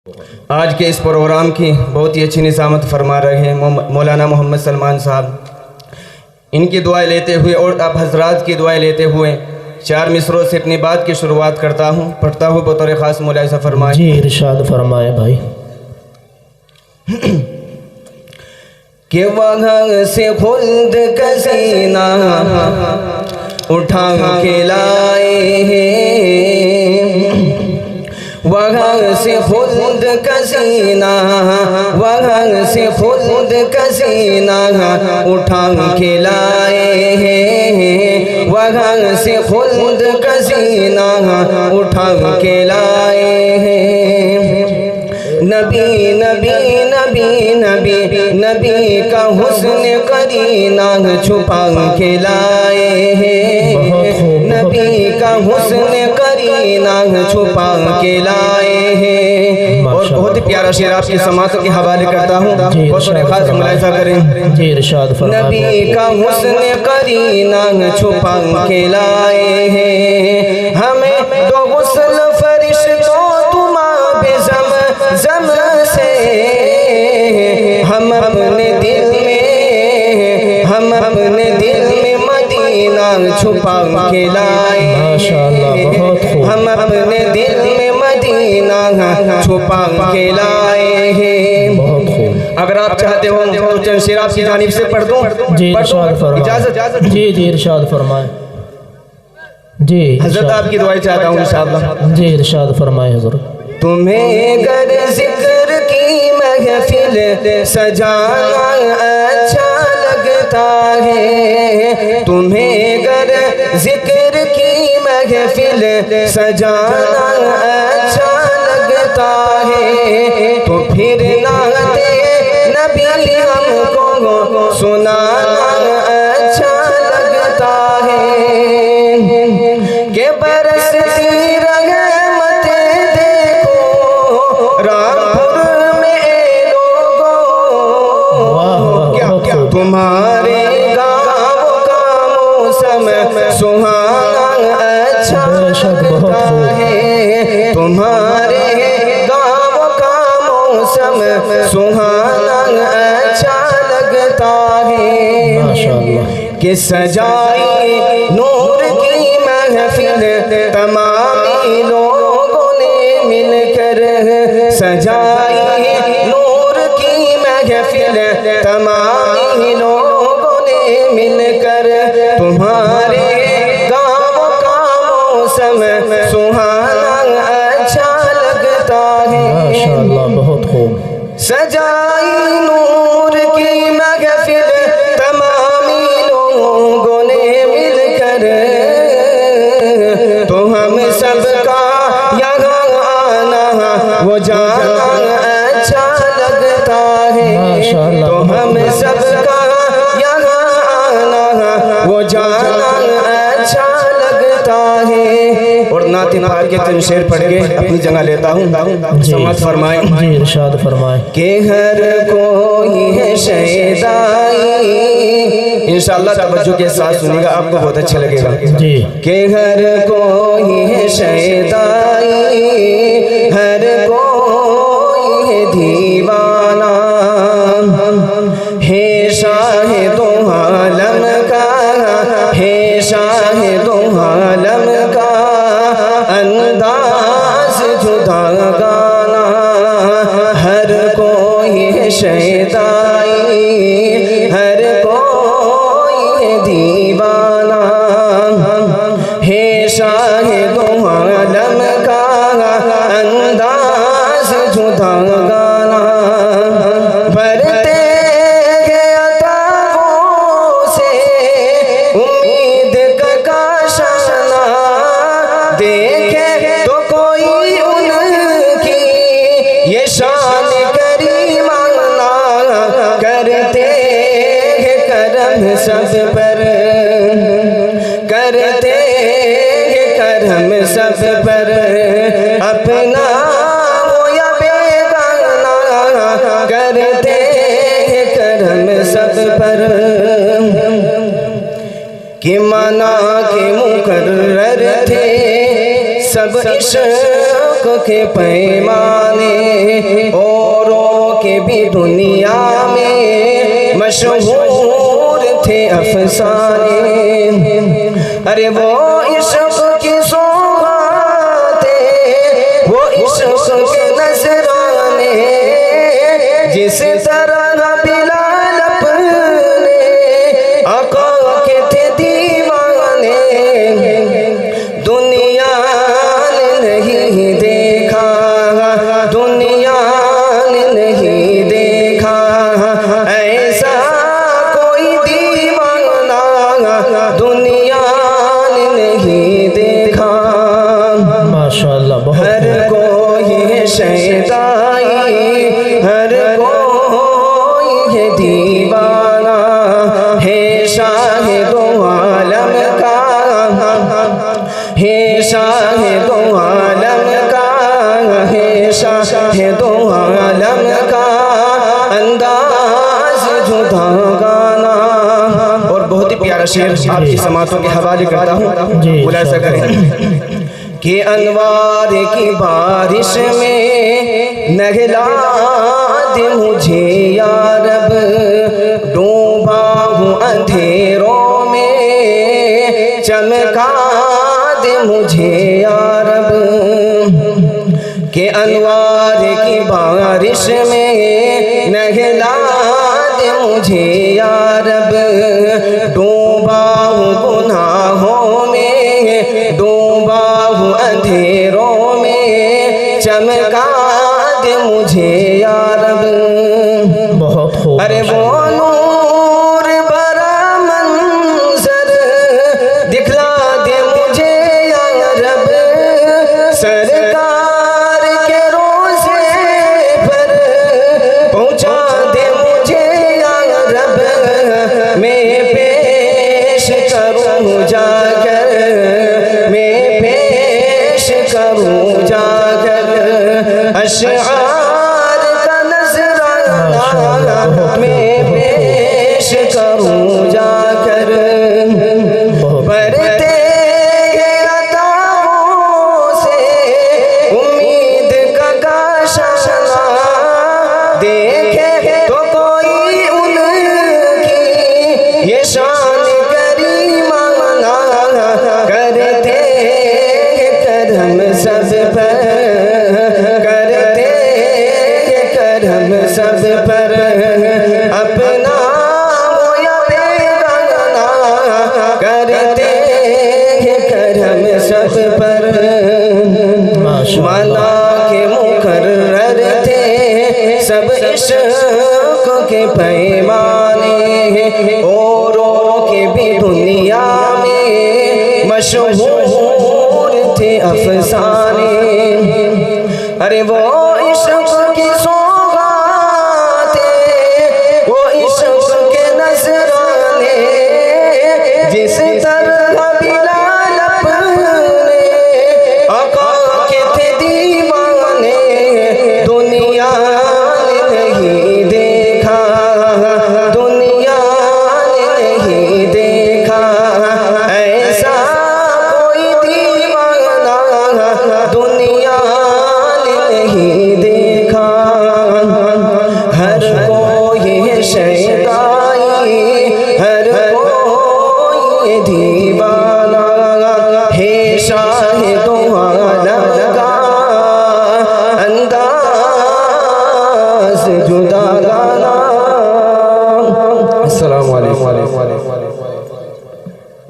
آج کے اس پروگرام کی بہت ہی اچھی نظامت فرما رہے ہیں مولانا محمد سلمان صاحب. ان کی دعائیں لیتے ہوئے اور آپ حضرات کی دعائیں لیتے ہوئے 4 مصروں سے اپنی بات کی شروعات کرتا ہوں. پڑھتا ہوں بطور خاص ملاحظہ فرمائیں. جی ارشاد فرمائے بھائی. کہ وہاں سے خلد کا سینہ اٹھا کے لائے ہیں، وہاں سے خلد کا سینہ، وہاں سے خلد کا سینہ اٹھا کے لائے ہیں، وہاں سے خلد کا سینہ اٹھا کے لائے ہیں. نبی نبی نبی نبی نبی کا حسن قرینہ چھپا کے لائے ہیں، نبی کا حسن قرینہ چھپا کے لائے ہیں. اور بہت پیارا شعر آپ کی سماعت کے حوالے کرتا ہوں، بطور خاص ملاحظہ کریں. جی ارشاد فرمائے. نبی کا حسن قرینہ چھپا کے لائے ہیں، ہمیں دو غسل فرشتوں تمام زم سے ہم اپنے دل میں، ہم اپنے دل میں مدینہ چھپا کے لائے ہیں، ہم اپنے دل میں مدینہ چھپا کے لائے ہیں. اگر آپ چاہتے ہو تو چند شعر آپ کی جانب سے پڑھ دوں. جی ارشاد فرمائے. جی جی ارشاد فرمائے. جی حضرت آپ کی دعائیں چاہتا ہوں انشاءاللہ. جی ارشاد فرمائے حضرت. تمہیں گر ذکر کی محفل سجانا اچھا لگتا ہے، تمہیں گر ذکر کی محفل سجانا اچھا لگتا ہے، تو پھر نعت نبی ہم کو سنانا اچھا لگتا ہے. کہ برستی رحمت تمہارے گاؤں کا موسم سہانا اچھا لگتا ہے، تمہارے گاؤں کا موسم سہانا اچھا لگتا ہے. کہ سجائی نور کی محفل تمامی لوگوں نے مل کر، سجائی نور کی محفل تمامی لوگوں نے مل کر، تمہارے گاؤں کا موسم سہانا اچھا لگتا ہے. ماشاءاللہ بہت خوب. سجائی نور کی محفل تمامی لوگوں نے مل کر، تو ہم سب کا یہاں آنا وہ جانا اچھا لگتا ہے، تو ہم سب کا یہاں آنا وہ جانا اچھا لگتا ہے. اور نعت پاک کے 3 شعر پڑھ کے اپنی جگہ لیتا ہوں. سماعت فرمائیں. جی ارشاد فرمائے. کہ ہر کوئی ہے شیدائی، انشاءاللہ توجہ کے ساتھ سنیں گا، آپ کو بہت اچھا لگے گا. جی. کہ ہر کوئی ہے شیدائی، ہر کوئی ہے دیوانہ، ہے شاہ دو عالم کا، ہے شاہ دو عالم کا انداز جدا گانا. ہر کوئی ہے شیدائی، ہر کوئی ہے دیوانہ، ہے شاہ دو عالم کا انداز جدا گانا. بھرتے ہیں عطاؤں سے امید کا کاشانہ، دیکھے تو کوئی ان کی یہ شان کریمانہ. کرتے ہیں کرم سب پر، کرتے ہیں کرم سب پر، اپنا ہو یا بیگانہ. کرتے ہیں کرم سب پر، کہ منا کے مقرر تھے سب عشق کے پیمانے، بھی دنیا میں مشہور تھے افسانے، ارے وہ عشق کی سوغاتیں، وہ عشق کے نذرانے، جس طرح بلال اپنے آقا کے تھے دیوانے، دنیا نے نہیں دیکھا، دنیا نے نہیں دیکھا ایسا کوئی دیوانہ، دنیا نے نہیں دیکھا۔ ماشاءاللہ بہت ہر کوئی ہے شیدائی، ہر کوئی ہے دیوانہ، ہے شاہ دو عالم کا، ہے شاہ دو عالم کا، ہے شاہ دو عالم کا، انداز جدا گانا۔ اور بہت ہی پیارا شعر آپ کی سماعتوں کے حوالے کرتا ہوں، ملاحظہ کریں کہ انوار کی بارش میں نہلا دے مجھے یا رب، ڈوبا ہوں اندھیروں میں چمکا دے مجھے یا رب، کہ انوار کی بارش میں نہلا دے مجھے یا رب، ڈوبا ہوں گناہوں میں، ڈوبا ہوں اندھیروں میں چمکا دے مجھے یا رب۔ بہت خوب، ارے وہ نور برا منظر دکھلا دے مجھے یا رب، سرکار کے روزے پر پہنچا دے مجھے یا رب، میں پیش کروں جا کر، میں پیش کروں جا کر اشعار کا نذرانہ، میں پیش کروں جا کر، بڑھتے عطاؤں سے امید کا کاشانہ، دیکھے تو کوئی ان کی یہ شان کریمانہ، کرتے کرم سب پر، کرتے کرم سب پر، اپنا ہو یا بیگانہ، کرتے کرم سب پر، مانا کے مقرر تھے سب عشق کے پیمانے، اوروں کے بھی دنیا میں مشہور تھے افسانے، ارے وہ عشق کی سوغاتیں، وہ عشق کے نذرانے، جس طرح بلال اپنے آقا کے تھے دیوانے، دنیا نے نہیں دیکھا، دنیا نے نہیں دیکھا ایسا کوئی دیوانہ، دنیا نے نہیں دیکھا۔ ہر کوئی ہے شیدائی، ہر کوئی ہے دیوانہ، ہے شاہ دو عالم کا، انداز جدا گانا۔ السلام علیکم۔